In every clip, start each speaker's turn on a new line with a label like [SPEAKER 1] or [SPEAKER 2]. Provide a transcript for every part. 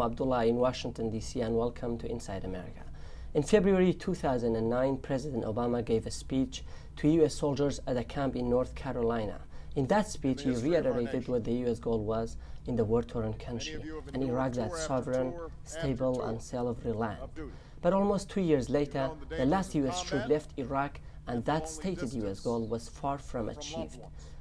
[SPEAKER 1] Abdullah in Washington, D.C., and welcome to Inside America. In February 2009, President Obama gave a speech to U.S. soldiers at a camp in North Carolina. In that speech, he reiterated what the U.S. goal was in the war-torn country, and Iraq that's sovereign, stable, and self-reliant land. But almost 2 years later, the last U.S. troop left Iraq, and that stated U.S. goal was far from achieved.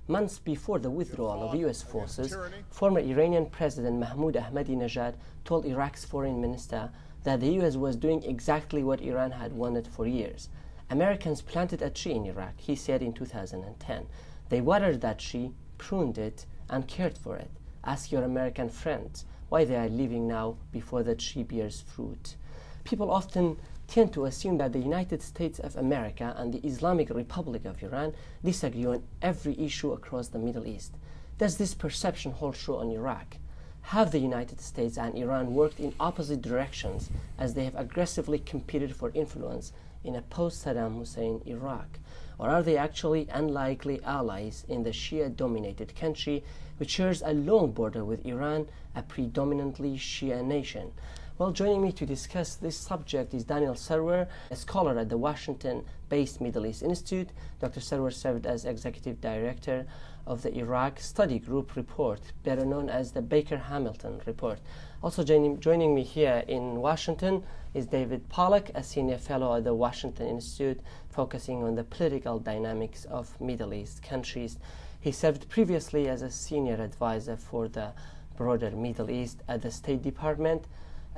[SPEAKER 1] Months before the withdrawal of U.S. forces, former Iranian President Mahmoud Ahmadinejad told Iraq's foreign minister that the U.S. was doing exactly what Iran had wanted for years. Americans planted a tree in Iraq, he said in 2010. They watered that tree, pruned it, and cared for it. Ask your American friends why they are leaving now before the tree bears fruit. People often tend to assume that the United States of America and the Islamic Republic of Iran disagree on every issue across the Middle East. Does this perception hold true on Iraq? Have the United States and Iran worked in opposite directions as they have aggressively competed for influence in a post-Saddam Hussein Iraq? Or are they actually unlikely allies in the Shia-dominated country which shares a long border with Iran, a predominantly Shia nation? Well, joining me to discuss this subject is Daniel Sarwar, a scholar at the Washington-based Middle East Institute. Dr. Sarwar served as executive director of the Iraq Study Group Report, better known as the Baker-Hamilton Report. Also joining me here in Washington is David Pollack, a senior fellow at the Washington Institute, focusing on the political dynamics of Middle East countries. He served previously as a senior advisor for the broader Middle East at the State Department,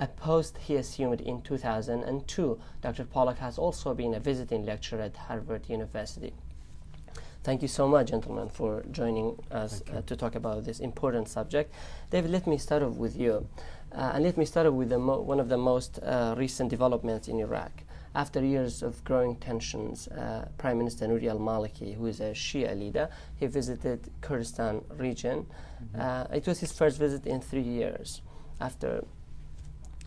[SPEAKER 1] a post he assumed in 2002. Dr. Pollack has also been a visiting lecturer at Harvard University. Thank you so much, gentlemen, for joining us to talk about this important subject. David, let me start off with you. And let me start off with one of the most recent developments in Iraq. After years of growing tensions, Prime Minister Nouri al-Maliki, who is a Shia leader, he visited Kurdistan region. It was his first visit in 3 years. After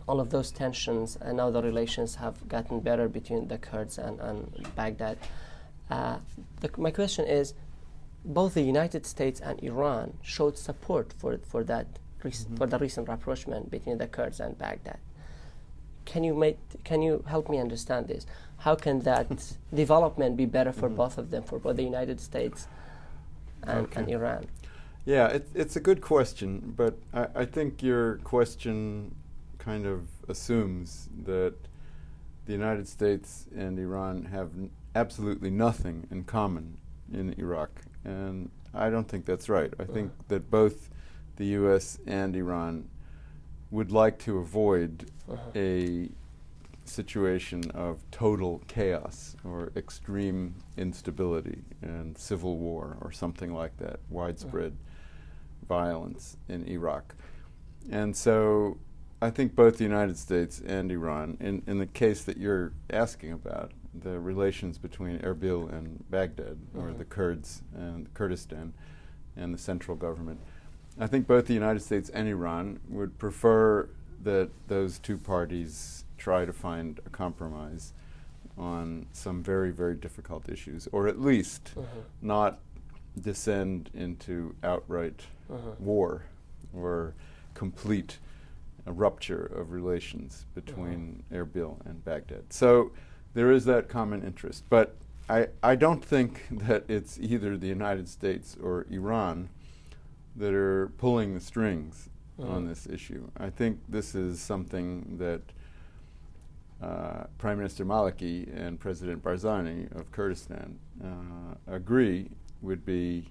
[SPEAKER 1] all of those tensions, and now the relations have gotten better between the Kurds and Baghdad. My question is, both the United States and Iran showed support for the recent rapprochement between the Kurds and Baghdad. Can you help me understand this? How can that development be better for both of them, for both the United States and Iran?
[SPEAKER 2] Yeah, it's a good question, but I think your question kind of assumes that the United States and Iran have absolutely nothing in common in Iraq, and I don't think that's right. I think that both the U.S. and Iran would like to avoid a situation of total chaos or extreme instability and civil war or something like that, widespread violence in Iraq. And so I think both the United States and Iran, in the case that you're asking about, the relations between Erbil and Baghdad, or the Kurds and Kurdistan and the central government, I think both the United States and Iran would prefer that those two parties try to find a compromise on some very, very difficult issues, or at least not descend into outright war or complete a rupture of relations between Erbil and Baghdad. So there is that common interest. But I don't think that it's either the United States or Iran that are pulling the strings on this issue. I think this is something that Prime Minister Maliki and President Barzani of Kurdistan agree would be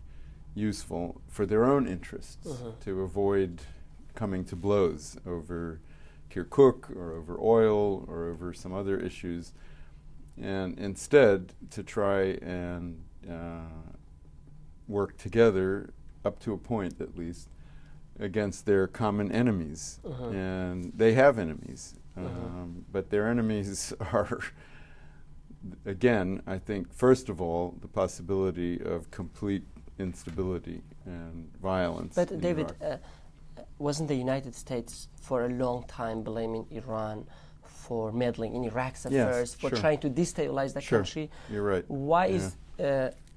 [SPEAKER 2] useful for their own interests to avoid coming to blows over Kirkuk or over oil or over some other issues, and instead to try and work together up to a point at least against their common enemies. And they have enemies, but their enemies are, again, I think, first of all, the possibility of complete instability and violence.
[SPEAKER 1] But David, wasn't the United States for a long time blaming Iran for meddling in Iraq's affairs, for trying to destabilize the country?
[SPEAKER 2] You're right.
[SPEAKER 1] Why is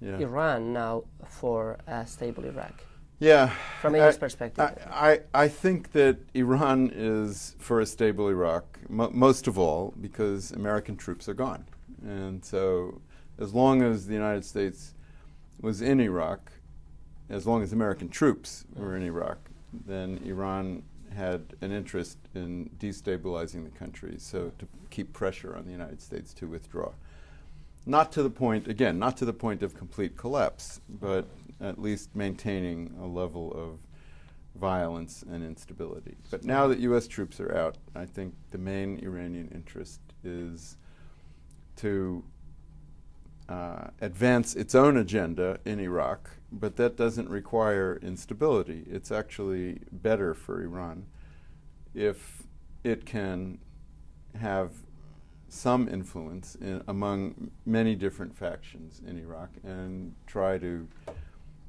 [SPEAKER 1] Iran now for a stable Iraq?
[SPEAKER 2] Yeah.
[SPEAKER 1] from Iran's perspective?
[SPEAKER 2] I think that Iran is for a stable Iraq, most of all because American troops are gone. And so as long as the United States was in Iraq, as long as American troops were in Iraq, then Iran had an interest in destabilizing the country, so to keep pressure on the United States to withdraw. Not to the point, again, not to the point of complete collapse, but at least maintaining a level of violence and instability. But now that U.S. troops are out, I think the main Iranian interest is to advance its own agenda in Iraq, but that doesn't require instability. It's actually better for Iran if it can have some influence among many different factions in Iraq and try to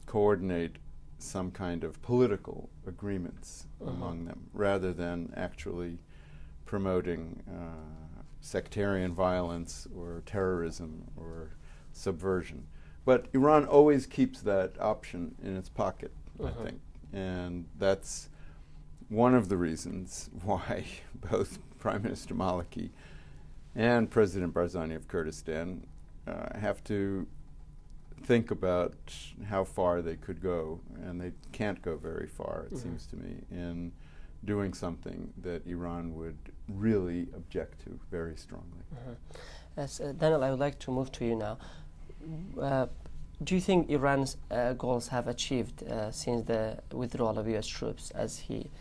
[SPEAKER 2] coordinate some kind of political agreements among them, rather than actually promoting sectarian violence or terrorism or subversion. But Iran always keeps that option in its pocket, I think. And that's one of the reasons why both Prime Minister Maliki and President Barzani of Kurdistan have to think about how far they could go, and they can't go very far, it seems to me, in doing something that Iran would really object to very strongly.
[SPEAKER 1] Yes, Daniel, I would like to move to you now. Do you think Iran's goals have achieved since the withdrawal of U.S. troops, as he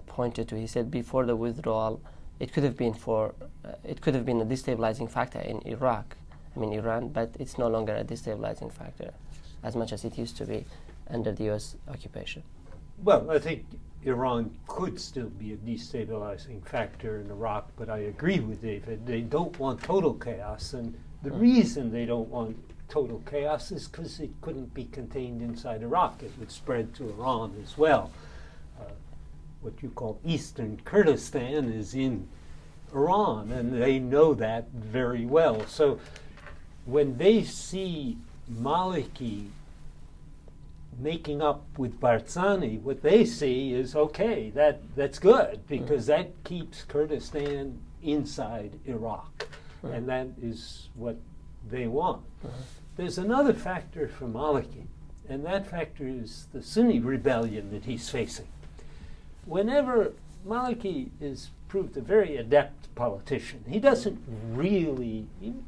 [SPEAKER 1] pointed to? He said before the withdrawal, it could have been a destabilizing factor in Iran, but it's no longer a destabilizing factor as much as it used to be under the U.S. occupation.
[SPEAKER 3] Well, I think Iran could still be a destabilizing factor in Iraq, but I agree with David. They don't want total chaos, and the reason they don't want total chaos is because it couldn't be contained inside Iraq. It would spread to Iran as well. What you call Eastern Kurdistan is in Iran, and they know that very well. So when they see Maliki making up with Barzani, what they see is, okay, that's good, because that keeps Kurdistan inside Iraq, and that is what they want. There's another factor for Maliki, and that factor is the Sunni rebellion that he's facing. Whenever Maliki is proved a very adept politician, he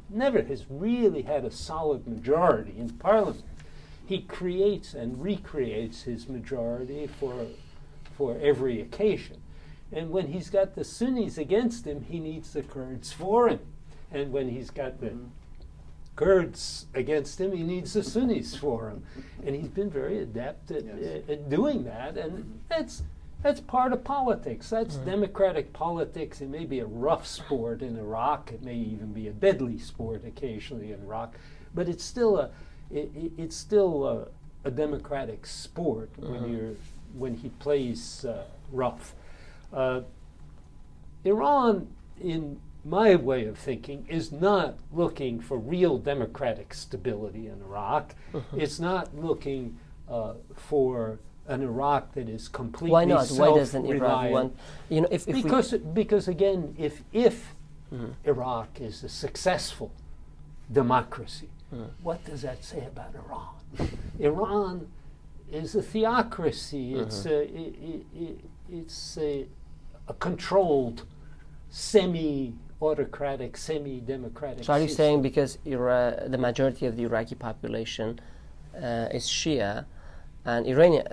[SPEAKER 3] never has really had a solid majority in parliament. He creates and recreates his majority for every occasion. And when he's got the Sunnis against him, he needs the Kurds for him. And when he's got the Kurds against him, he needs the Sunnis for him. And he's been very adept at doing that. And that's part of politics. That's democratic politics. It may be a rough sport in Iraq. It may even be a deadly sport occasionally in Iraq. But it's still a democratic sport when he plays rough. Iran, in my way of thinking, is not looking for real democratic stability in Iraq. It's not looking for an Iraq that is completely
[SPEAKER 1] Why not?
[SPEAKER 3] self-reliant.
[SPEAKER 1] Why doesn't Iraq want? Because
[SPEAKER 3] again, if Iraq is a successful democracy, what does that say about Iran? Iran is a theocracy. It's a controlled, semi-autocratic, semi-democratic.
[SPEAKER 1] So are you
[SPEAKER 3] system.
[SPEAKER 1] saying because the majority of the Iraqi population is Shia, and Iranian,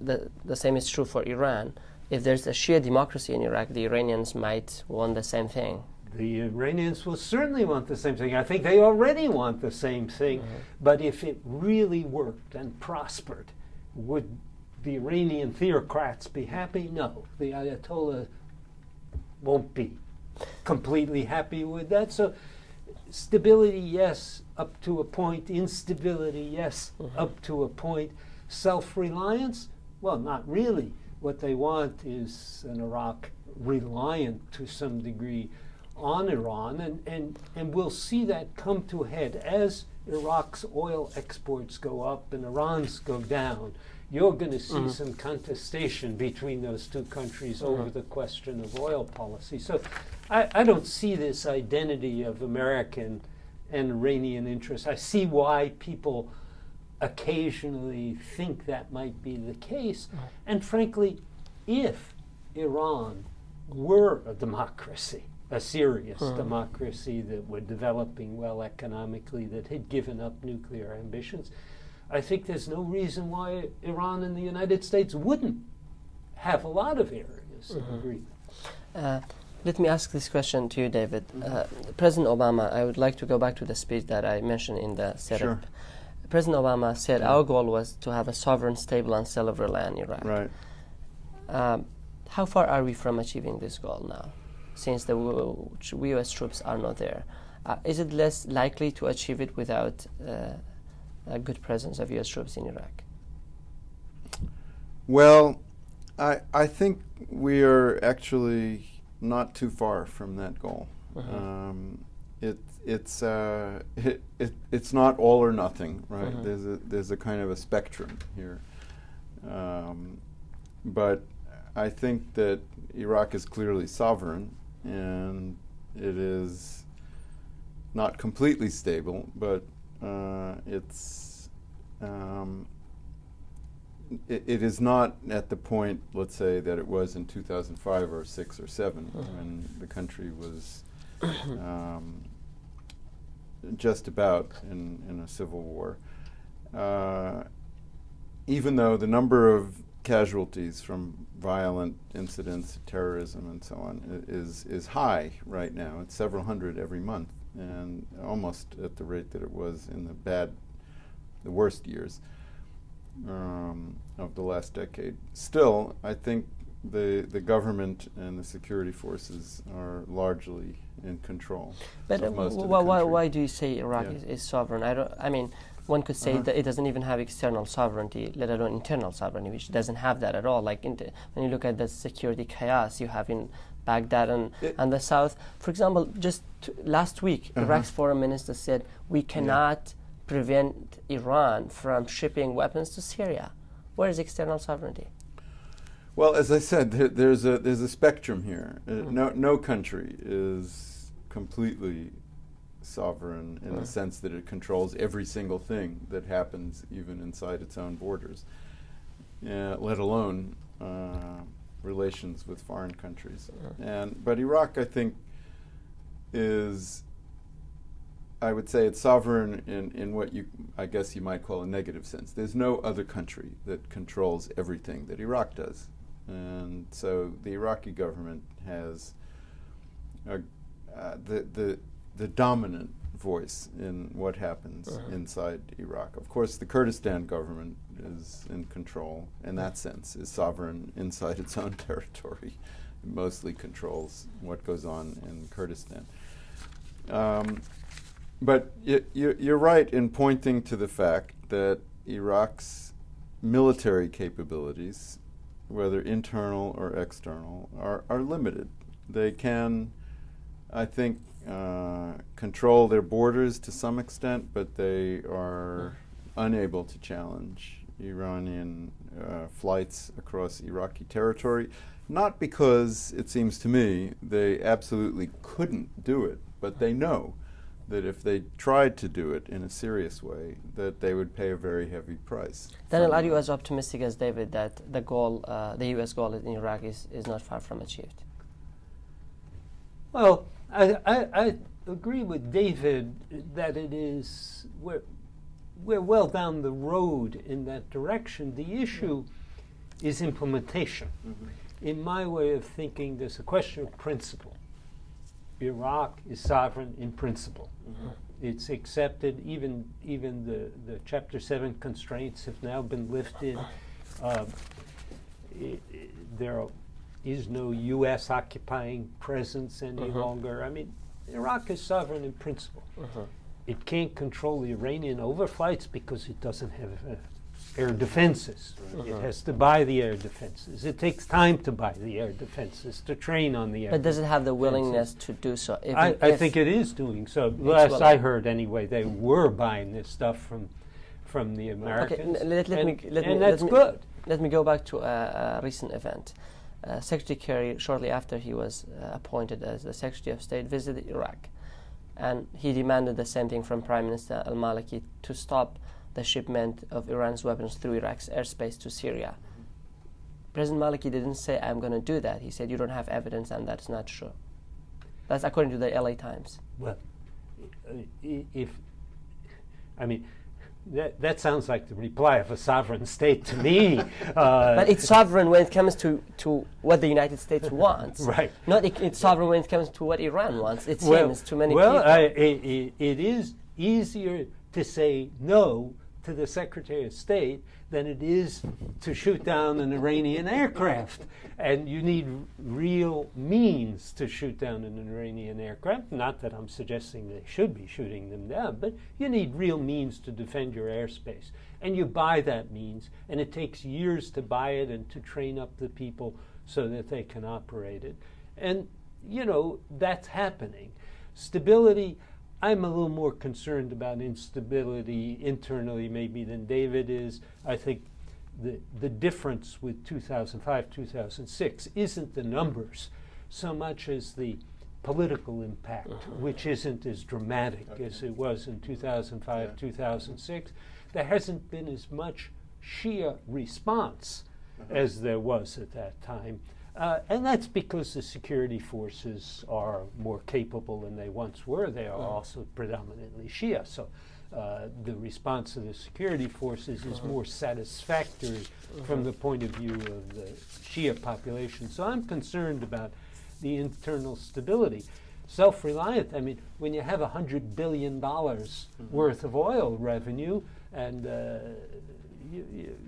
[SPEAKER 1] the same is true for Iran. If there's a Shia democracy in Iraq, the Iranians might want the same thing.
[SPEAKER 3] The Iranians will certainly want the same thing. I think they already want the same thing. But if it really worked and prospered, would the Iranian theocrats be happy? No. The Ayatollah won't be completely happy with that. So stability, yes, up to a point. Instability, yes, up to a point. Self-reliance? Well, not really. What they want is an Iraq reliant to some degree on Iran, and we'll see that come to a head as Iraq's oil exports go up and Iran's go down. you're going to see some contestation between those two countries over the question of oil policy. So I don't see this identity of American and Iranian interests. I see why people occasionally think that might be the case. And frankly, if Iran were a democracy, a serious democracy that were developing well economically, that had given up nuclear ambitions, I think there's no reason why Iran and the United States wouldn't have a lot of areas of agreement.
[SPEAKER 1] Let me ask this question to you, David. President Obama, I would like to go back to the speech that I mentioned in the setup.
[SPEAKER 2] Sure.
[SPEAKER 1] President Obama said our goal was to have a sovereign, stable, and self-reliant Iraq.
[SPEAKER 2] Right.
[SPEAKER 1] How far are we from achieving this goal now, since the U.S. troops are not there? Is it less likely to achieve it without a good presence of U.S. troops in Iraq?
[SPEAKER 2] Well, I think we are actually not too far from that goal. It's not all or nothing, right? There's a kind of a spectrum here, but I think that Iraq is clearly sovereign, and it is not completely stable, but it is not at the point, let's say, that it was in 2005 or 6 or 7 when the country was just about in a civil war. Even though the number of casualties from violent incidents, terrorism, and so on is high right now. It's several hundred every month, and almost at the rate that it was in the worst years of the last decade. Still, I think the government and the security forces are largely in control.
[SPEAKER 1] But
[SPEAKER 2] of most of the country.
[SPEAKER 1] Why do you say Iraq is sovereign? I mean, one could say that it doesn't even have external sovereignty, let alone internal sovereignty, which doesn't have that at all. Like when you look at the security chaos you have in Baghdad and the south. For example, just last week, Iraq's foreign minister said we cannot prevent Iran from shipping weapons to Syria. Where is external sovereignty?
[SPEAKER 2] Well, as I said, there's a spectrum here. No country is completely sovereign in the sense that it controls every single thing that happens even inside its own borders, let alone relations with foreign countries. But Iraq, I think, is, I would say, it's sovereign in what I guess you might call a negative sense. There's no other country that controls everything that Iraq does. And so the Iraqi government has the dominant voice in what happens inside Iraq. Of course, the Kurdistan government is in control, in that sense, is sovereign inside its own territory. It mostly controls what goes on in Kurdistan. But you're right in pointing to the fact that Iraq's military capabilities, whether internal or external, are limited. They can, I think, control their borders to some extent, but they are unable to challenge Iranian flights across Iraqi territory, not because, it seems to me, they absolutely couldn't do it, but they know that if they tried to do it in a serious way, that they would pay a very heavy price.
[SPEAKER 1] Daniel, are you as optimistic as David that the goal, the U.S. goal in Iraq is not far from achieved?
[SPEAKER 3] Well, I agree with David that it is, we're well down the road in that direction. The issue is implementation. In my way of thinking, there's a question of principle. Iraq is sovereign in principle. It's accepted, even the Chapter 7 constraints have now been lifted. There is no U.S. occupying presence any longer. I mean, Iraq is sovereign in principle. It can't control the Iranian overflights because it doesn't have air defenses. It has to buy the air defenses. It takes time to buy the air defenses, to train on the air
[SPEAKER 1] But does it have the willingness to do so?
[SPEAKER 3] I think it is doing so. Last I heard, anyway, they were buying this stuff from the Americans.
[SPEAKER 1] Okay,
[SPEAKER 3] that's good.
[SPEAKER 1] Let me go back to a recent event. Secretary Kerry, shortly after he was appointed as the Secretary of State, visited Iraq. And he demanded the same thing from Prime Minister al-Maliki to stop the shipment of Iran's weapons through Iraq's airspace to Syria. President Maliki didn't say, I'm going to do that. He said, you don't have evidence, and that's not true. That's according to the LA Times.
[SPEAKER 3] Well, that sounds like the reply of a sovereign state to me.
[SPEAKER 1] But it's sovereign when it comes to what the United States wants.
[SPEAKER 3] Right.
[SPEAKER 1] Not it's sovereign when it comes to what Iran wants. It seems to many people.
[SPEAKER 3] It is easier to say no to the Secretary of State than it is to shoot down an Iranian aircraft. And you need real means to shoot down an Iranian aircraft. Not that I'm suggesting they should be shooting them down, but you need real means to defend your airspace. And you buy that means, and it takes years to buy it and to train up the people so that they can operate it. And, that's happening. Stability, I'm a little more concerned about instability internally maybe than David is. I think the difference with 2005, 2006 isn't the numbers so much as the political impact, which isn't as dramatic as it was in 2005, 2006. There hasn't been as much Shia response as there was at that time. And that's because the security forces are more capable than they once were. They are also predominantly Shia. So the response of the security forces is more satisfactory from the point of view of the Shia population. So I'm concerned about the internal stability. Self-reliant, when you have $100 billion worth of oil revenue and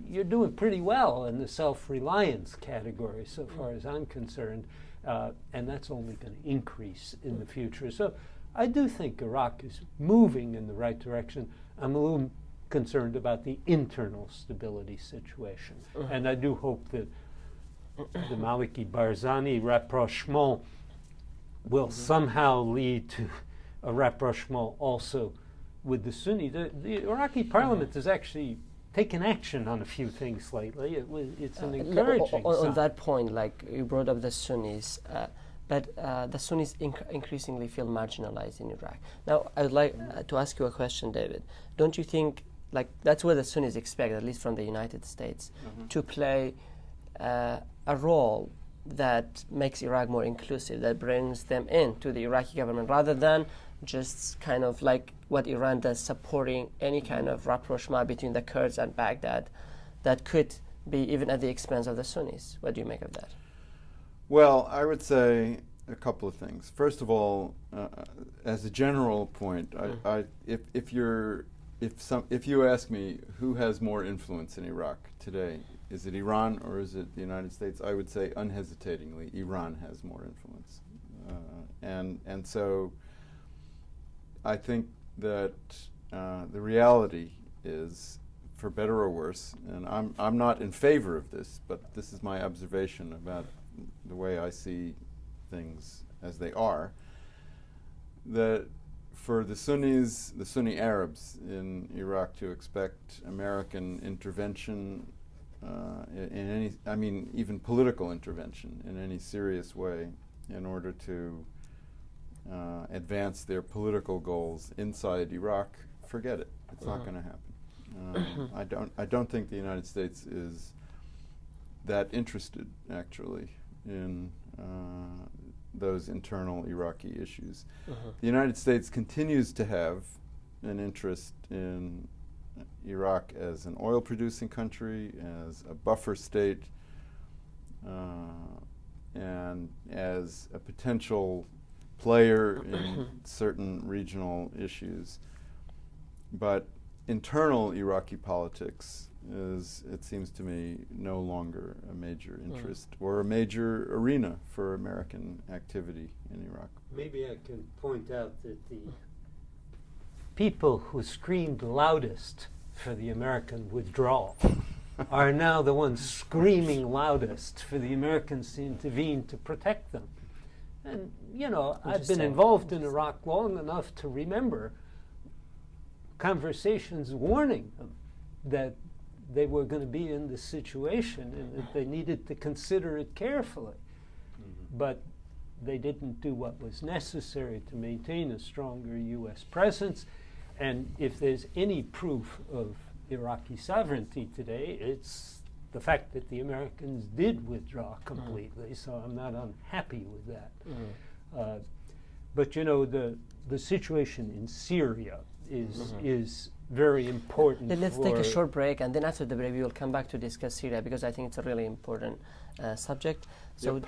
[SPEAKER 3] you're doing pretty well in the self-reliance category, so far as I'm concerned, and that's only going to increase in the future. So I do think Iraq is moving in the right direction. I'm a little concerned about the internal stability situation, and I do hope that the Maliki-Barzani rapprochement will somehow lead to a rapprochement also with the Sunni. The Iraqi parliament has actually taken action on a few things lately. It's an encouraging sign.
[SPEAKER 1] On that point, like you brought up the Sunnis, but the Sunnis increasingly feel marginalized in Iraq. Now, I would like to ask you a question, David. Don't you think, that's what the Sunnis expect, at least from the United States, to play a role that makes Iraq more inclusive, that brings them into the Iraqi government, rather than just kind of like what Iran does, supporting any kind of rapprochement between the Kurds and Baghdad that could be even at the expense of the Sunnis? What do you make of that?
[SPEAKER 2] Well, I would say a couple of things. First of all, as a general point, if you ask me who has more influence in Iraq today, is it Iran or is it the United States? I would say unhesitatingly, Iran has more influence, and so I think that the reality is, for better or worse, and I'm not in favor of this, but this is my observation about the way I see things as they are, that for the Sunnis, the Sunni Arabs in Iraq to expect American intervention in any, even political intervention in any serious way in order to advance their political goals inside Iraq, forget it. It's not going to happen. I don't think the United States is that interested, actually, in those internal Iraqi issues. The United States continues to have an interest in Iraq as an oil-producing country, as a buffer state, and as a potential player in certain regional issues. But internal Iraqi politics is, it seems to me, no longer a major interest or a major arena for American activity in Iraq.
[SPEAKER 3] Maybe I can point out that the people who screamed loudest for the American withdrawal are now the ones screaming loudest for the Americans to intervene to protect them. And, I've been involved in Iraq long enough to remember conversations warning them that they were going to be in this situation and that they needed to consider it carefully. But they didn't do what was necessary to maintain a stronger U.S. presence. And if there's any proof of Iraqi sovereignty today, it's the fact that the Americans did withdraw completely. So I'm not unhappy with that. But you know, the situation in Syria is very important.
[SPEAKER 1] Let's take a short break, and then after the break we will come back to discuss Syria, because I think it's a really important subject. So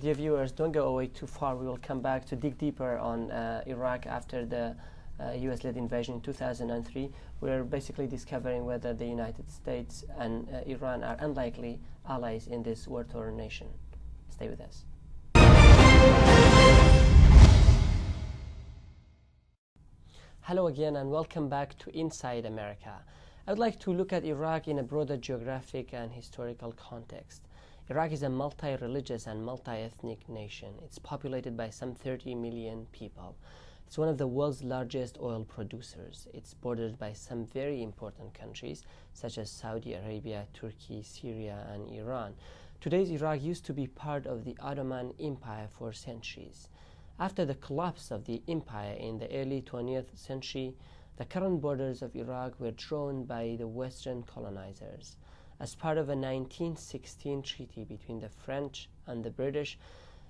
[SPEAKER 1] dear viewers, don't go away too far. We will come back to dig deeper on Iraq after the US-led invasion in 2003. We're basically discovering whether the United States and Iran are unlikely allies in this war-torn nation. Stay with us. Hello again and welcome back to Inside America. I would like to look at Iraq in a broader geographic and historical context. Iraq is a multi-religious and multi-ethnic nation. It's populated by some 30 million people. It's one of the world's largest oil producers. It's bordered by some very important countries such as Saudi Arabia, Turkey, Syria, and Iran. Today's Iraq used to be part of the Ottoman Empire for centuries. After the collapse of the empire in the early 20th century, the current borders of Iraq were drawn by the Western colonizers. As part of a 1916 treaty between the French and the British,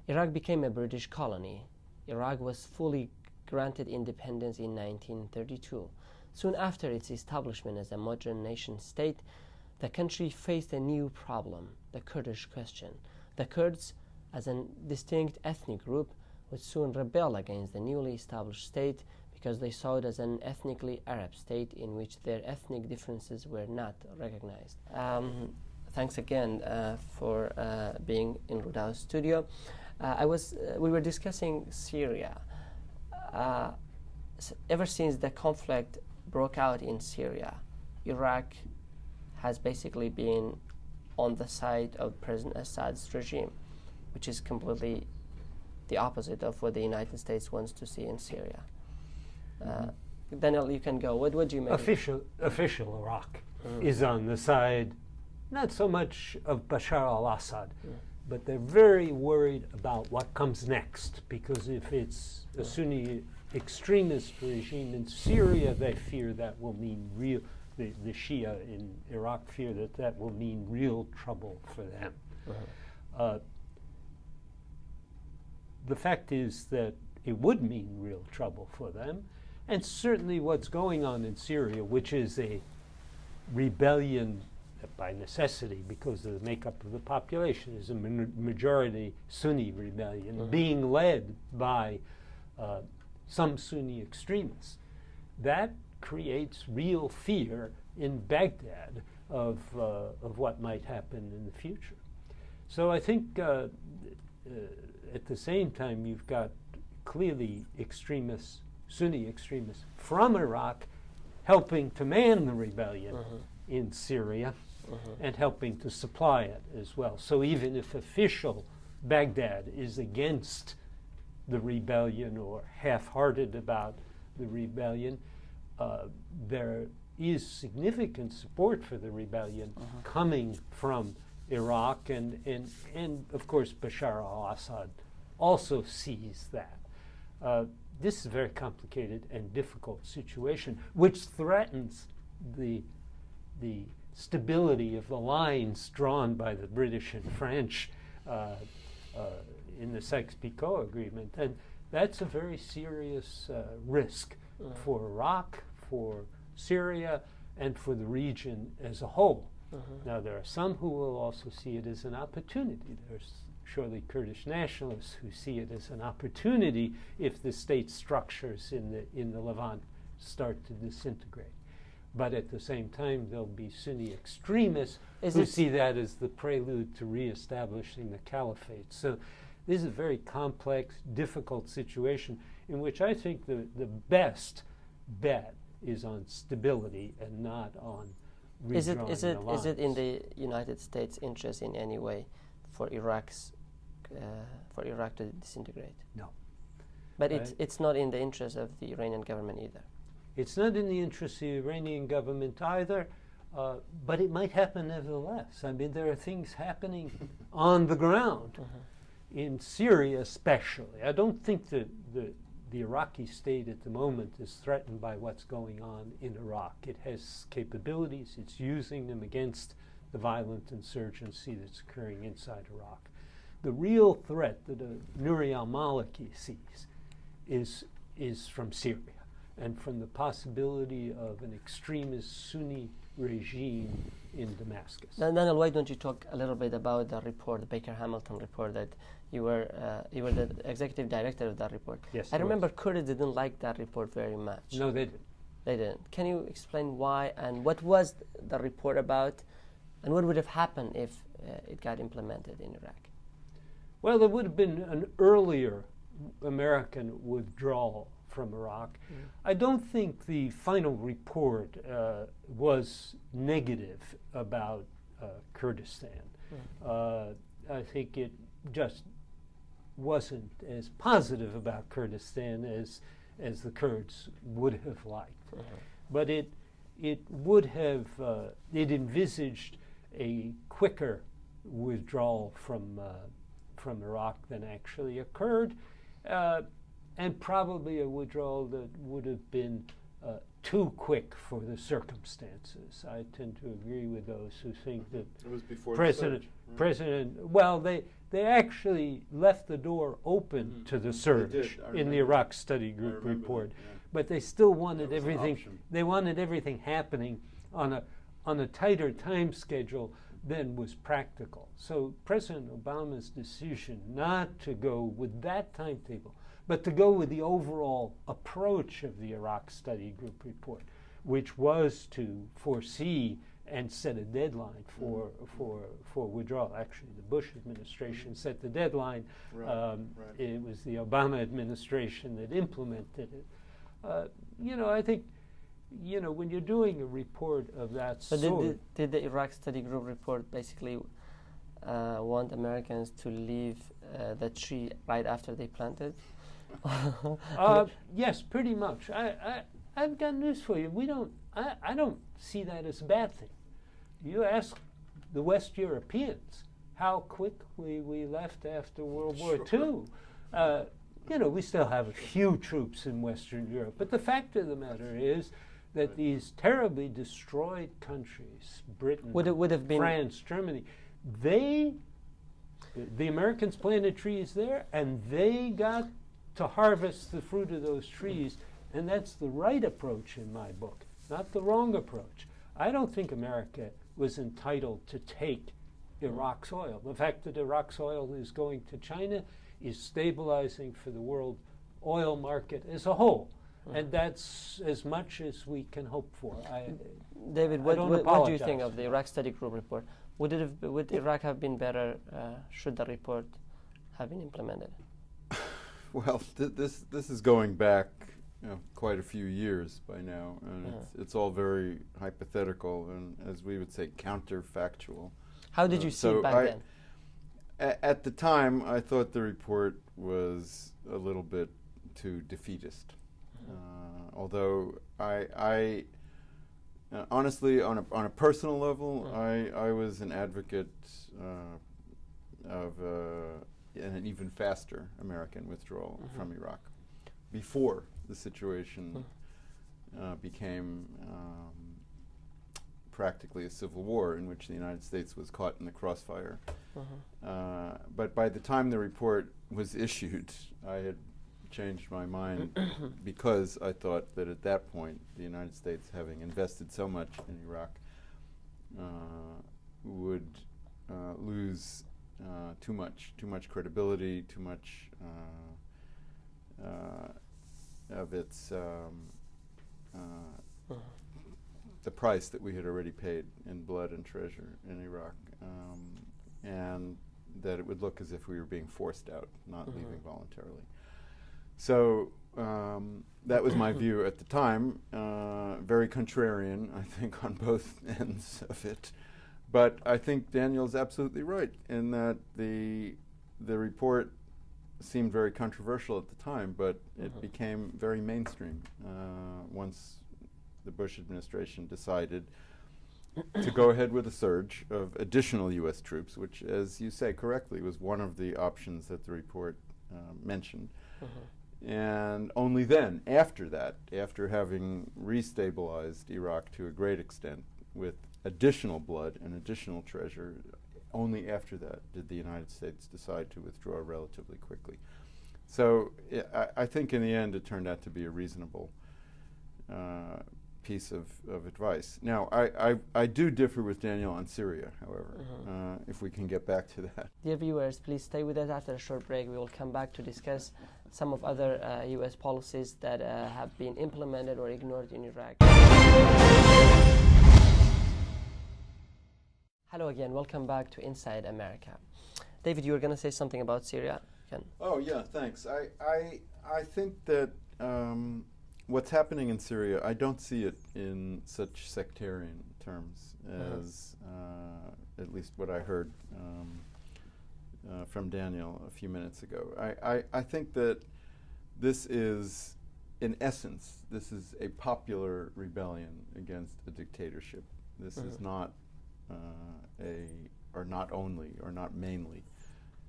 [SPEAKER 1] Iraq became a British colony. Iraq was fully granted independence in 1932. Soon after its establishment as a modern nation-state, the country faced a new problem, the Kurdish question. The Kurds, as a distinct ethnic group, would soon rebel against the newly established state because they saw it as an ethnically Arab state in which their ethnic differences were not recognized. Thanks again for being in Rudau's studio. We were discussing Syria. Ever since the conflict broke out in Syria, Iraq has basically been on the side of President Assad's regime, which is completely the opposite of what the United States wants to see in Syria. Daniel, you can go. What do you make?
[SPEAKER 3] Official Iraq is on the side, not so much of Bashar al-Assad, but they're very worried about what comes next, because if it's a Sunni extremist regime in Syria, they fear that will mean the Shia in Iraq fear that will mean real trouble for them. The fact is that it would mean real trouble for them, and certainly what's going on in Syria, which is a rebellion by necessity because of the makeup of the population, is a majority Sunni rebellion being led by some Sunni extremists. That creates real fear in Baghdad of what might happen in the future. So I think at the same time, you've got clearly extremists, Sunni extremists from Iraq helping to man the rebellion in Syria and helping to supply it as well. So even if official Baghdad is against the rebellion or half-hearted about the rebellion, there is significant support for the rebellion coming from Iraq, and of course Bashar al-Assad also sees that. This is a very complicated and difficult situation, which threatens the stability of the lines drawn by the British and French in the Sykes-Picot Agreement, and that's a very serious risk for Iraq, for Syria, and for the region as a whole. Now, there are some who will also see it as an opportunity. There's surely Kurdish nationalists who see it as an opportunity if the state structures in the Levant start to disintegrate. But at the same time, there'll be Sunni extremists who see that as the prelude to reestablishing the caliphate. So this is a very complex, difficult situation in which I think the best bet is on stability and not on redrawing the lines.
[SPEAKER 1] Is it in the United States' interest in any way for Iraq to disintegrate?
[SPEAKER 3] No.
[SPEAKER 1] But it's not in the interest of the Iranian government either.
[SPEAKER 3] It's not in the interest of the Iranian government either. But it might happen nevertheless. I mean, there are things happening on the ground, in Syria especially. I don't think that the Iraqi state at the moment is threatened by what's going on in Iraq. It has capabilities, it's using them against the violent insurgency that's occurring inside Iraq. The real threat that Nouri al-Maliki sees is from Syria and from the possibility of an extremist Sunni regime in Damascus.
[SPEAKER 1] Daniel, why don't you talk a little bit about the report, the Baker Hamilton report, that you were the executive director of that report.
[SPEAKER 3] Yes,
[SPEAKER 1] I remember Kurds didn't like that report very much.
[SPEAKER 3] No, they didn't.
[SPEAKER 1] They didn't. Can you explain why and what was the report about, and what would have happened if it got implemented in Iraq?
[SPEAKER 3] Well, there would have been an earlier American withdrawal from Iraq. I don't think the final report was negative about Kurdistan. I think it just wasn't as positive about Kurdistan as the Kurds would have liked. But it would have it envisaged a quicker withdrawal from Iraq than actually occurred, and probably a withdrawal that would have been too quick for the circumstances. I tend to agree with those who think that
[SPEAKER 2] it was before
[SPEAKER 3] President. Well, they actually left the door open to the surge in the Iraq Study Group report, but they still wanted everything. They wanted everything happening on a tighter time schedule than was practical. So President Obama's decision not to go with that timetable, but to go with the overall approach of the Iraq Study Group report, which was to foresee and set a deadline for withdrawal. Actually, the Bush administration set the deadline. It was the Obama administration that implemented it. I think, when you're doing a report of that sort.
[SPEAKER 1] Did the Iraq Study Group report basically want Americans to leave the tree right after they planted?
[SPEAKER 3] Yes, pretty much. I've got news for you. I don't see that as a bad thing. You ask the West Europeans how quickly we left after World War II. We still have a few troops in Western Europe, but the fact of the matter is that these terribly destroyed countries, Britain,
[SPEAKER 1] would have been
[SPEAKER 3] France, Germany, the Americans planted trees there, and they got to harvest the fruit of those trees, and that's the right approach in my book, not the wrong approach. I don't think America was entitled to take Iraq's oil. The fact that Iraq's oil is going to China is stabilizing for the world oil market as a whole. And that's as much as we can hope for.
[SPEAKER 1] David, what do you think of the Iraq Study Group report? Would Iraq have been better should the report have been implemented?
[SPEAKER 2] Well, this is going back quite a few years by now, and it's all very hypothetical and, as we would say, counterfactual.
[SPEAKER 1] How did you see it back then?
[SPEAKER 2] At the time, I thought the report was a little bit too defeatist. Although I honestly, on a personal level, I was an advocate of an even faster American withdrawal from Iraq before the situation became practically a civil war in which the United States was caught in the crossfire. But by the time the report was issued, I had changed my mind because I thought that at that point the United States, having invested so much in Iraq, would lose too much credibility, too much of its the price that we had already paid in blood and treasure in Iraq, and that it would look as if we were being forced out, not leaving voluntarily. So that was my view at the time, very contrarian, I think, on both ends of it. But I think Daniel's absolutely right in that the report seemed very controversial at the time, but it became very mainstream once the Bush administration decided to go ahead with a surge of additional U.S. troops, which, as you say correctly, was one of the options that the report mentioned. And only then, after that, after having restabilized Iraq to a great extent with additional blood and additional treasure, only after that did the United States decide to withdraw relatively quickly. So I think in the end it turned out to be a reasonable piece of advice. Now, I do differ with Daniel on Syria, however, if we can get back to that.
[SPEAKER 1] Dear viewers, please stay with us after a short break. We will come back to discuss some of other U.S. policies that have been implemented or ignored in Iraq. Hello again, welcome back to Inside America. David, you were going to say something about Syria?
[SPEAKER 2] Oh yeah, thanks. I think that what's happening in Syria, I don't see it in such sectarian terms as at least what I heard from Daniel a few minutes ago. I think that this is, in essence, this is a popular rebellion against a dictatorship. This is not or not only, or not mainly,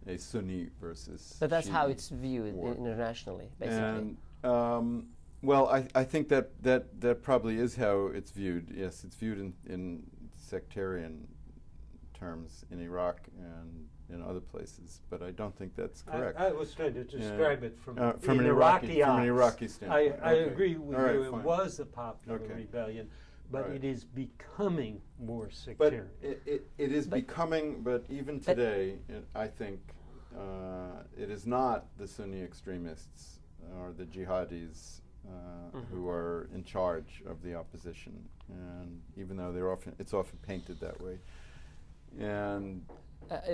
[SPEAKER 2] a Sunni versus
[SPEAKER 1] But that's
[SPEAKER 2] Shiite
[SPEAKER 1] how it's viewed
[SPEAKER 2] war.
[SPEAKER 1] internationally, basically.
[SPEAKER 2] And, well, I think that probably is how it's viewed. Yes, it's viewed in sectarian terms in Iraq and in other places, but I don't think that's correct.
[SPEAKER 3] I was trying to describe it from
[SPEAKER 2] an
[SPEAKER 3] Iraqi
[SPEAKER 2] standpoint.
[SPEAKER 3] I agree with
[SPEAKER 2] All right,
[SPEAKER 3] you. It
[SPEAKER 2] fine.
[SPEAKER 3] was a popular
[SPEAKER 2] Okay.
[SPEAKER 3] rebellion, but
[SPEAKER 2] Right.
[SPEAKER 3] it is becoming more
[SPEAKER 2] But
[SPEAKER 3] sectarian.
[SPEAKER 2] it is becoming, but even today, I think it is not the Sunni extremists or the jihadis who are in charge of the opposition, and even though it's often painted that way. And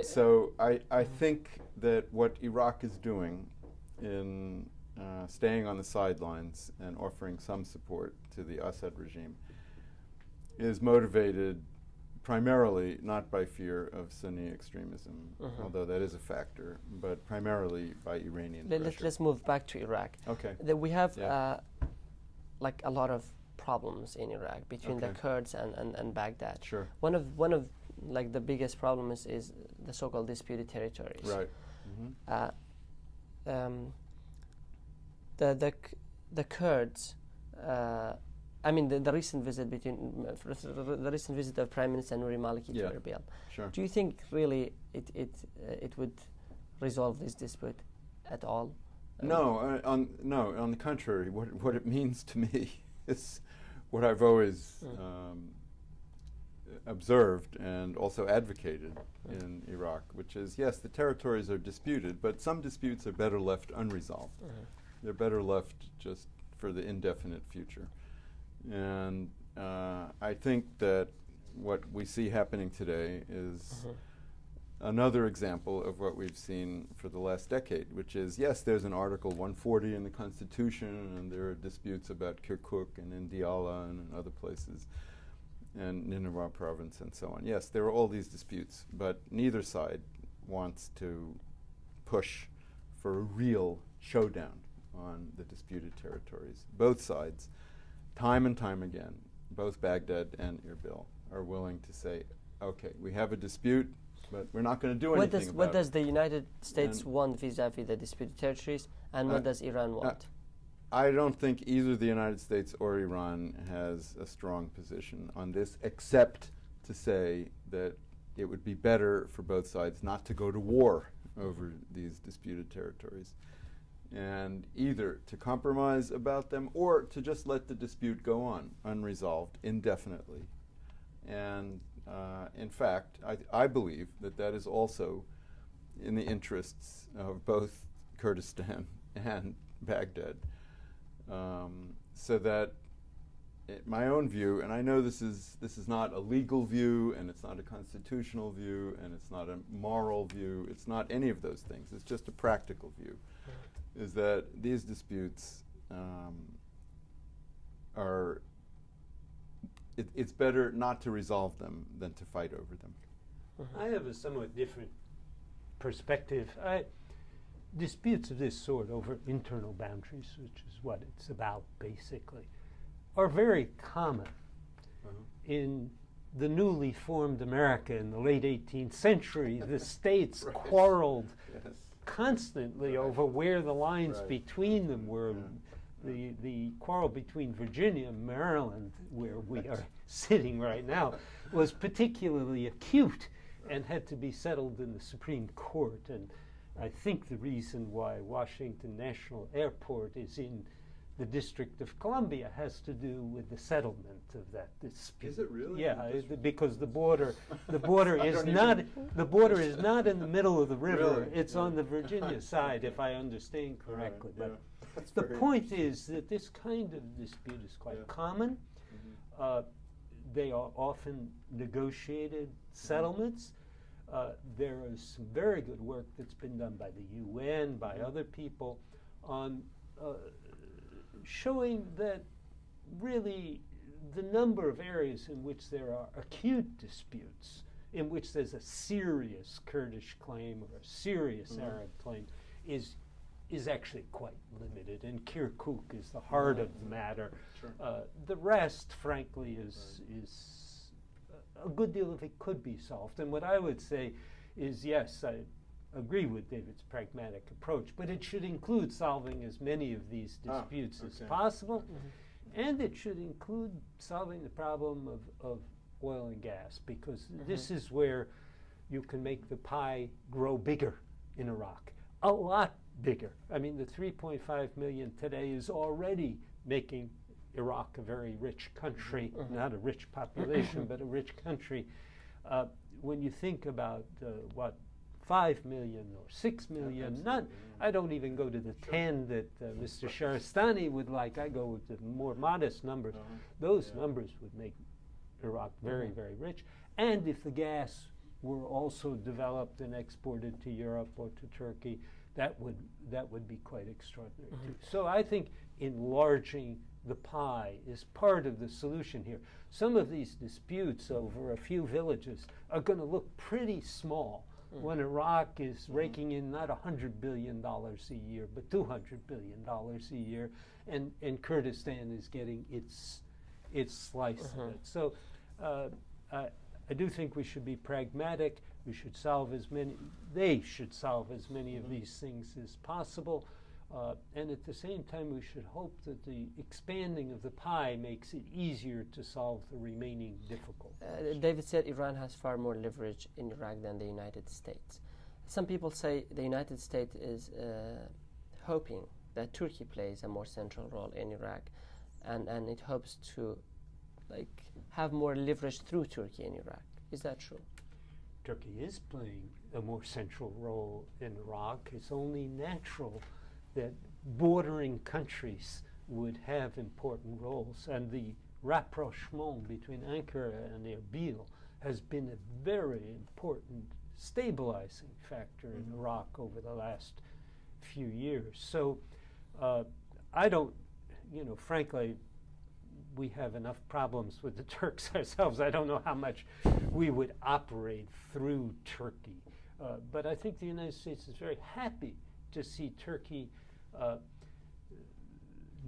[SPEAKER 2] so I think that what Iraq is doing in staying on the sidelines and offering some support to the Assad regime is motivated primarily not by fear of Sunni extremism, although that is a factor, but primarily by Iranian pressure.
[SPEAKER 1] Let's move back to Iraq.
[SPEAKER 2] Okay.
[SPEAKER 1] We have
[SPEAKER 2] Yeah.
[SPEAKER 1] like a lot of problems in Iraq between the
[SPEAKER 2] Okay.
[SPEAKER 1] Kurds and Baghdad.
[SPEAKER 2] Sure.
[SPEAKER 1] One of like the biggest problems is the so-called disputed territories.
[SPEAKER 2] Right.
[SPEAKER 1] The Kurds. I mean, the recent visit the recent visit of Prime Minister Nouri Maliki to Erbil.
[SPEAKER 2] Sure.
[SPEAKER 1] Do you think really it would resolve this dispute at all?
[SPEAKER 2] No, on the contrary. What it means to me is what I've always observed and also advocated in Iraq, which is, yes, the territories are disputed, but some disputes are better left unresolved. They're better left just for the indefinite future. And I think that what we see happening today is another example of what we've seen for the last decade, which is, yes, there's an Article 140 in the Constitution, and there are disputes about Kirkuk and in Diyala and in other places, and Nineveh province and so on. Yes, there are all these disputes, but neither side wants to push for a real showdown on the disputed territories. Both sides, time and time again, both Baghdad and Erbil, are willing to say, okay, we have a dispute, but we're not going to do anything about it.
[SPEAKER 1] What does the United States want vis-a-vis the disputed territories, and what does Iran want?
[SPEAKER 2] I don't think either the United States or Iran has a strong position on this, except to say that it would be better for both sides not to go to war over these disputed territories, and either to compromise about them or to just let the dispute go on unresolved indefinitely. And in fact, I believe that that is also in the interests of both Kurdistan and Baghdad. So that my own view, and I know this is not a legal view, and it's not a constitutional view, and it's not a moral view, it's not any of those things, it's just a practical view, is that these disputes are, it's better not to resolve them than to fight over them.
[SPEAKER 3] I have a somewhat different perspective. Disputes of this sort over internal boundaries, which is what it's about basically, are very common in the newly formed America in the late 18th century, the states
[SPEAKER 2] Right.
[SPEAKER 3] quarreled
[SPEAKER 2] Yes.
[SPEAKER 3] constantly
[SPEAKER 2] Right.
[SPEAKER 3] over where the lines
[SPEAKER 2] Right.
[SPEAKER 3] between them were.
[SPEAKER 2] Yeah.
[SPEAKER 3] The quarrel between Virginia and Maryland, where we are sitting right now, was particularly acute and had to be settled in the Supreme Court. And I think the reason why Washington National Airport is in the District of Columbia has to do with the settlement of that dispute.
[SPEAKER 2] Is it really?
[SPEAKER 3] Yeah,
[SPEAKER 2] The District-
[SPEAKER 3] because the border
[SPEAKER 2] I
[SPEAKER 3] is
[SPEAKER 2] don't
[SPEAKER 3] not
[SPEAKER 2] even-
[SPEAKER 3] the border is not in the middle of the river.
[SPEAKER 2] Really?
[SPEAKER 3] It's
[SPEAKER 2] Yeah.
[SPEAKER 3] on the Virginia side, if I understand
[SPEAKER 2] All right,
[SPEAKER 3] correctly.
[SPEAKER 2] yeah.
[SPEAKER 3] But
[SPEAKER 2] That's
[SPEAKER 3] the
[SPEAKER 2] very
[SPEAKER 3] point
[SPEAKER 2] interesting.
[SPEAKER 3] is that this kind of dispute is quite
[SPEAKER 2] Yeah.
[SPEAKER 3] common.
[SPEAKER 2] Mhm.
[SPEAKER 3] They are often negotiated settlements. There is some very good work that's been done by the UN, by other people, on showing that really the number of areas in which there are acute disputes, in which there's a serious Kurdish claim or a serious Arab claim, is actually quite limited, and Kirkuk is the heart of the matter.
[SPEAKER 2] Sure.
[SPEAKER 3] The rest, frankly, is a good deal of it could be solved. And what I would say is, yes, I agree with David's pragmatic approach, but it should include solving as many of these disputes as
[SPEAKER 2] okay.
[SPEAKER 3] possible, and it should include solving the problem of oil and gas, because this is where you can make the pie grow bigger in Iraq, a lot bigger. I mean, the 3.5 million today is already making Iraq a very rich country, not a rich population, but a rich country. When you think about 5 million or 6 million, I don't even go to the 10 that Mr. Sharistani would like. I go with the more modest numbers. Those numbers would make Iraq very, very rich. And if the gas were also developed and exported to Europe or to Turkey, that would be quite extraordinary too. So I think enlarging the pie is part of the solution here. Some of these disputes over a few villages are going to look pretty small when Iraq is raking in not $100 billion a year, but $200 billion a year, and Kurdistan is getting its slice of it. So I do think we should be pragmatic. We should solve they should solve as many of these things as possible. And at the same time, we should hope that the expanding of the pie makes it easier to solve the remaining difficulties.
[SPEAKER 1] David said Iran has far more leverage in Iraq than the United States. Some people say the United States is hoping that Turkey plays a more central role in Iraq, and it hopes to have more leverage through Turkey in Iraq. Is that true?
[SPEAKER 3] Turkey is playing a more central role in Iraq. It's only natural that bordering countries would have important roles, and the rapprochement between Ankara and Erbil has been a very important stabilizing factor in Iraq over the last few years. So I don't, frankly, we have enough problems with the Turks ourselves. I don't know how much we would operate through Turkey. But I think the United States is very happy to see Turkey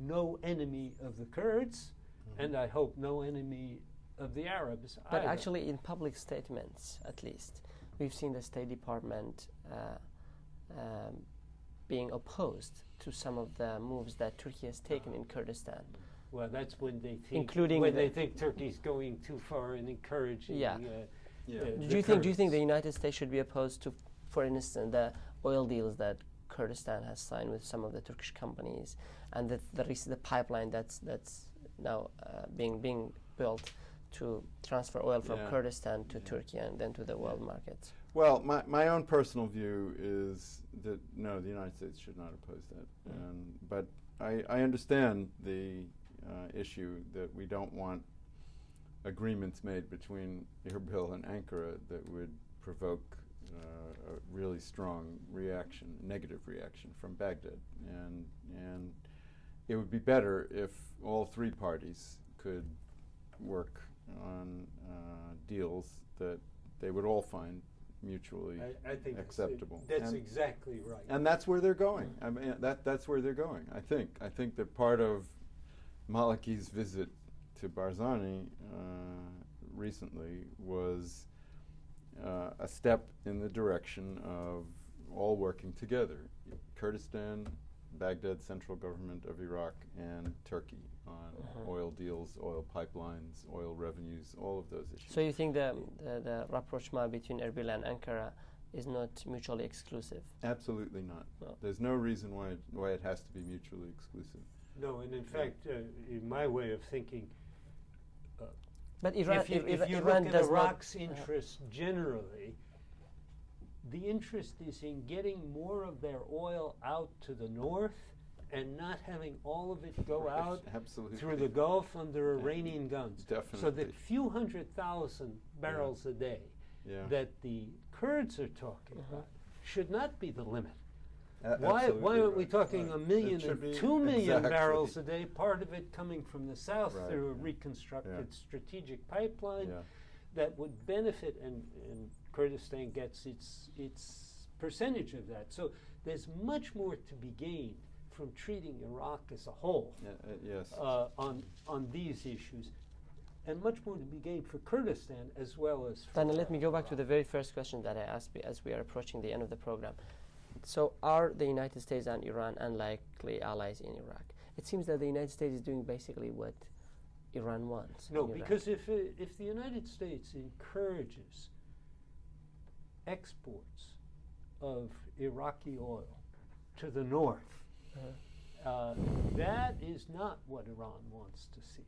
[SPEAKER 3] no enemy of the Kurds, and I hope no enemy of the Arabs
[SPEAKER 1] But
[SPEAKER 3] either.
[SPEAKER 1] actually, in public statements, at least, we've seen the State Department being opposed to some of the moves that Turkey has taken in Kurdistan.
[SPEAKER 3] Well, that's when they think,
[SPEAKER 1] Including
[SPEAKER 3] they think Turkey's going too far and encouraging.
[SPEAKER 1] Yeah.
[SPEAKER 3] The
[SPEAKER 1] Do you think
[SPEAKER 3] Kurds.
[SPEAKER 1] the United States should be opposed to, for instance, the oil deals that Kurdistan has signed with some of the Turkish companies, and the pipeline that's now being built to transfer oil from Kurdistan to Turkey and then to the world markets?
[SPEAKER 2] Well, my own personal view is that no, the United States should not oppose that. But I understand the issue that we don't want agreements made between Erbil and Ankara that would provoke a really strong reaction, negative reaction from Baghdad, and it would be better if all three parties could work on deals that they would all find mutually
[SPEAKER 3] I think
[SPEAKER 2] acceptable.
[SPEAKER 3] That's
[SPEAKER 2] And-
[SPEAKER 3] exactly right.
[SPEAKER 2] and that's where they're going. I mean, that's where they're going. I think that part of Maliki's visit to Barzani recently was a step in the direction of all working together. Kurdistan, Baghdad central government of Iraq, and Turkey on oil deals, oil pipelines, oil revenues, all of those issues.
[SPEAKER 1] So you think the rapprochement between Erbil and Ankara is not mutually exclusive?
[SPEAKER 2] Absolutely not.
[SPEAKER 1] No.
[SPEAKER 2] There's no reason why it has to be mutually exclusive.
[SPEAKER 3] No, and in fact, in my way of thinking,
[SPEAKER 1] But Iran,
[SPEAKER 3] if you
[SPEAKER 1] Iran
[SPEAKER 3] look at
[SPEAKER 1] does
[SPEAKER 3] Iraq's
[SPEAKER 1] not,
[SPEAKER 3] interest generally, the interest is in getting more of their oil out to the north and not having all of it go out
[SPEAKER 2] Absolutely.
[SPEAKER 3] through the Gulf under Iranian guns.
[SPEAKER 2] Definitely.
[SPEAKER 3] So the few 100,000 barrels a day that the Kurds are talking about should not be the limit. Why aren't we talking a million and 2 million barrels a day, part of it coming from the south through a reconstructed strategic pipeline that would benefit, and Kurdistan gets its percentage of that. So there's much more to be gained from treating Iraq as a whole on these issues, and much more to be gained for Kurdistan as well as for
[SPEAKER 1] Then let me go back to the very first question that I asked as we are approaching the end of the program. So are the United States and Iran unlikely allies in Iraq? It seems that the United States is doing basically what Iran wants.
[SPEAKER 3] No, because if the United States encourages exports of Iraqi oil to the north, that is not what Iran wants to see.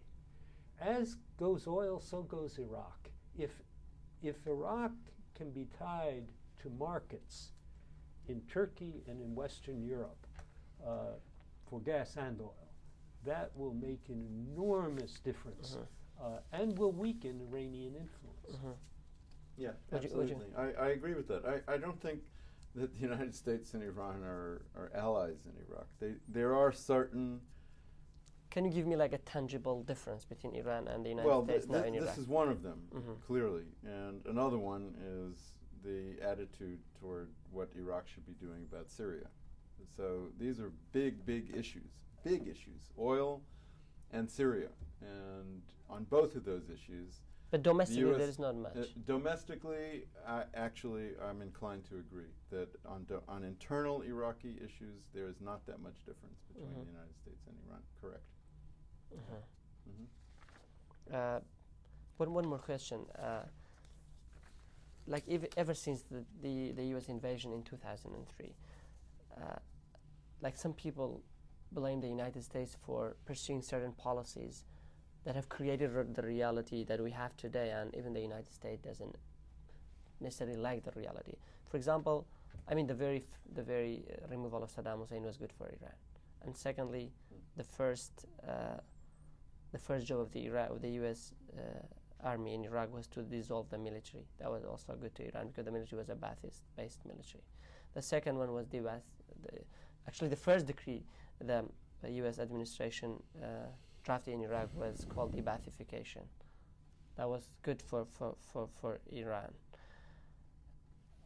[SPEAKER 3] As goes oil, so goes Iraq. If Iraq can be tied to markets in Turkey and in Western Europe for gas and oil, that will make an enormous difference and will weaken Iranian influence.
[SPEAKER 2] Yeah,
[SPEAKER 1] Would you-
[SPEAKER 2] absolutely. I agree with that. I don't think that the United States and Iran are allies in Iraq. There are certain...
[SPEAKER 1] Can you give me like a tangible difference between Iran and the United States now in Iraq?
[SPEAKER 2] This is one of them, clearly. And another one is the attitude toward what Iraq should be doing about Syria. So these are big issues, oil and Syria. And on both of those issues...
[SPEAKER 1] But domestically there is not much.
[SPEAKER 2] Domestically, I'm inclined to agree that on internal Iraqi issues, there is not that much difference between the United States and Iran. Correct.
[SPEAKER 1] One more question. Like ever since the U.S. invasion in 2003, like some people blame the United States for pursuing certain policies that have created the reality that we have today, and even the United States doesn't necessarily like the reality. For example, I mean the very removal of Saddam Hussein was good for Iran, and secondly, the first job of the U.S. Army in Iraq was to dissolve the military. That was also good to Iran because the military was a Ba'athist-based military. The second one was actually the first decree the U.S. administration drafted in Iraq was called de-Baathification. That was good for Iran.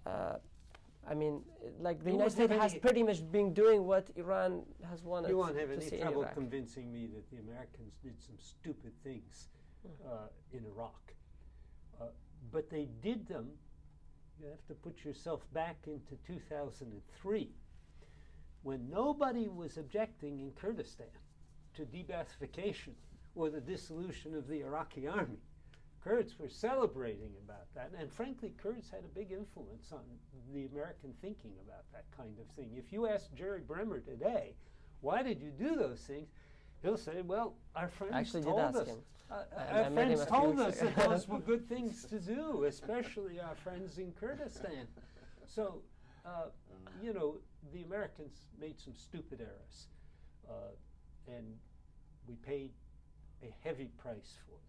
[SPEAKER 1] I mean, like the United States has pretty much been doing what Iran has wanted.
[SPEAKER 3] You won't have
[SPEAKER 1] to
[SPEAKER 3] any
[SPEAKER 1] see
[SPEAKER 3] trouble
[SPEAKER 1] in Iraq.
[SPEAKER 3] convincing me that the Americans did some stupid things in Iraq. But they did them. You have to put yourself back into 2003, when nobody was objecting in Kurdistan to de-Baathification or the dissolution of the Iraqi army. Kurds were celebrating about that, and frankly, Kurds had a big influence on the American thinking about that kind of thing. If you ask Jerry Bremer today, why did you do those things? He'll say, well, our friends told us. Our friends told us that those were good things to do, especially our friends in Kurdistan. So, the Americans made some stupid errors, and we paid a heavy price for them.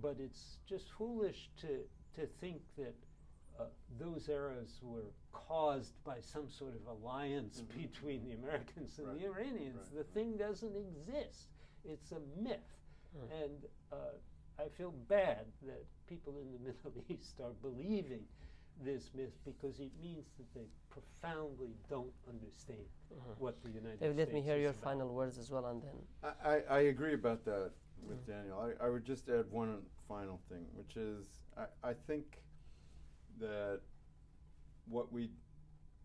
[SPEAKER 3] But it's just foolish to think that those errors were caused by some sort of alliance between the Americans and the Iranians. The thing doesn't exist. It's a myth. And I feel bad that people in the Middle East are believing this myth, because it means that they profoundly don't understand what the United States is
[SPEAKER 1] Let me hear your
[SPEAKER 3] about.
[SPEAKER 1] final words as well, and then...
[SPEAKER 2] I agree about that. with Daniel. I would just add one final thing, which is I think that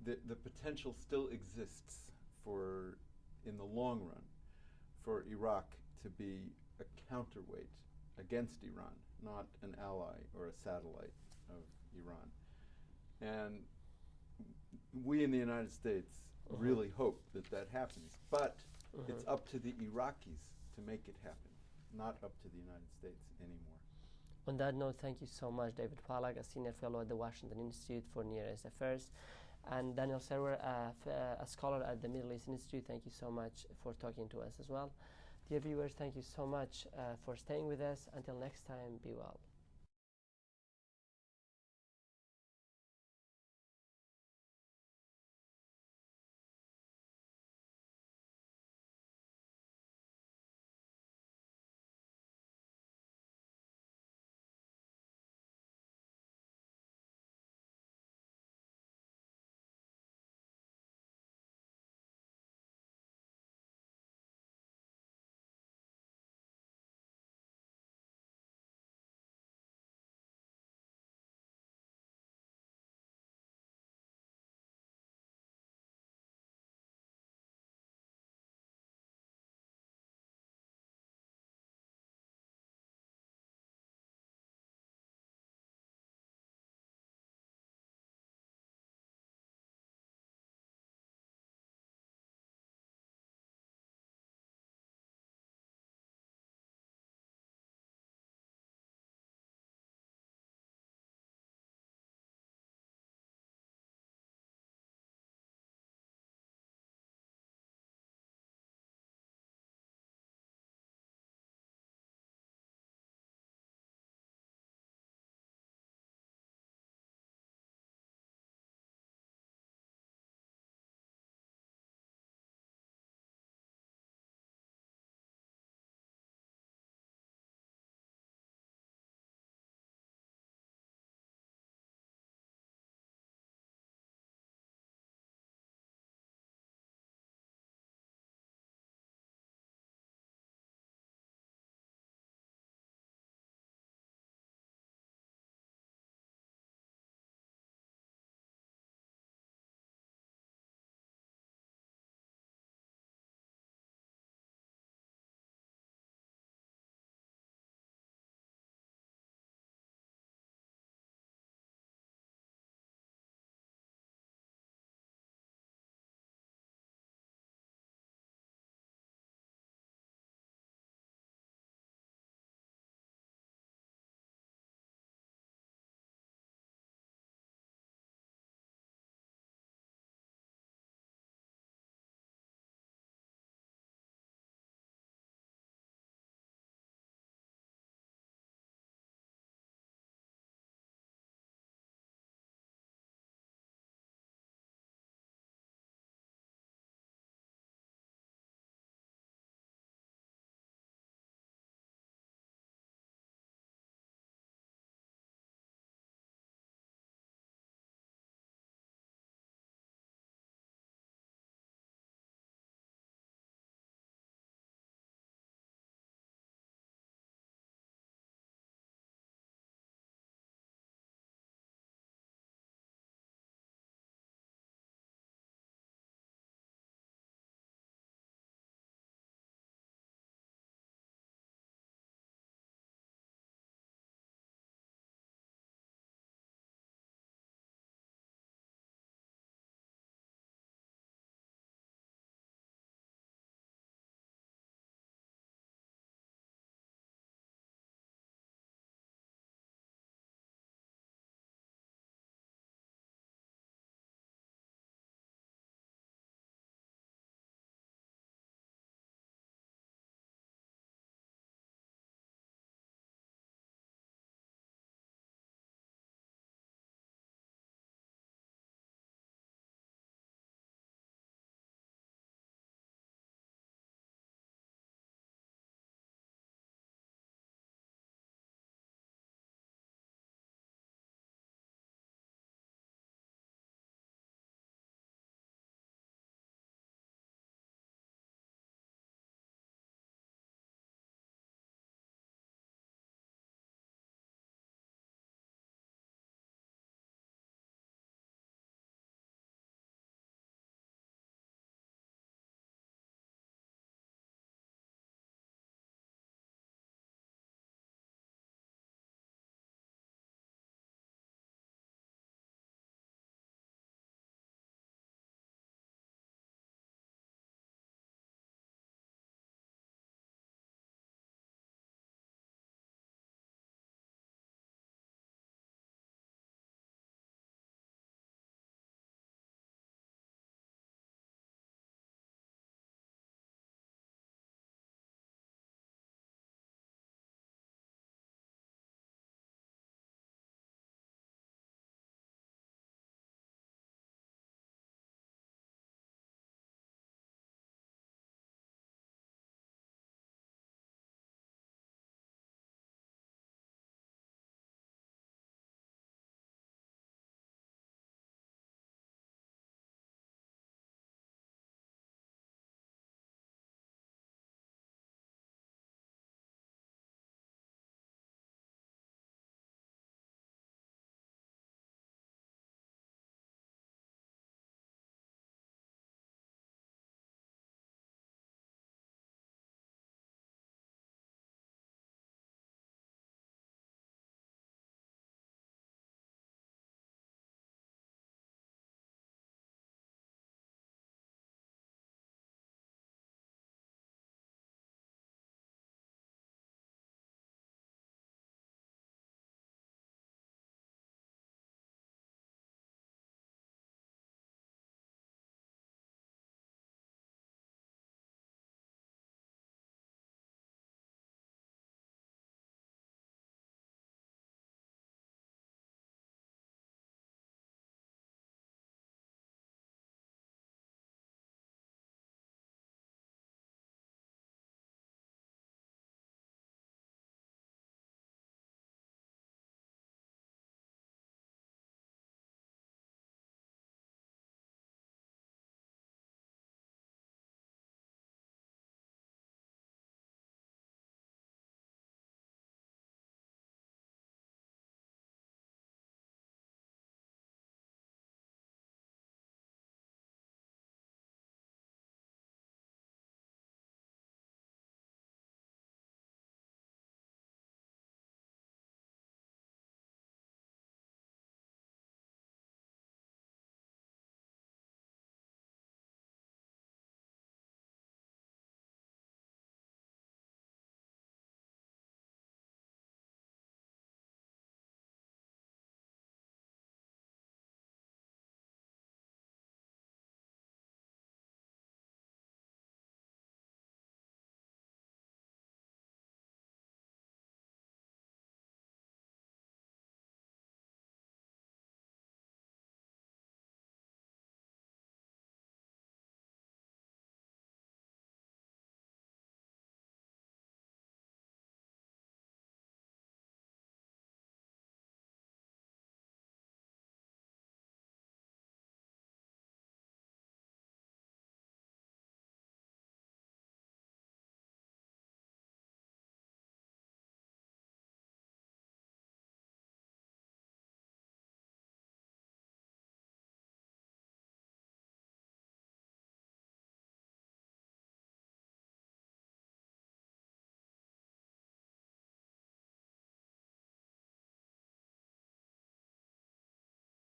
[SPEAKER 2] the potential still exists for, in the long run, for Iraq to be a counterweight against Iran, not an ally or a satellite of Iran. And we in the United States really hope that that happens. But it's up to the Iraqis to make it happen, not up to the United States anymore.
[SPEAKER 1] On that note, thank you so much, David Pollack, a senior fellow at the Washington Institute for Near East Affairs, and Daniel Serwer, a scholar at the Middle East Institute. Thank you so much for talking to us as well. Dear viewers, thank you so much for staying with us. Until next time, be well.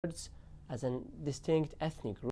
[SPEAKER 1] as a distinct ethnic group.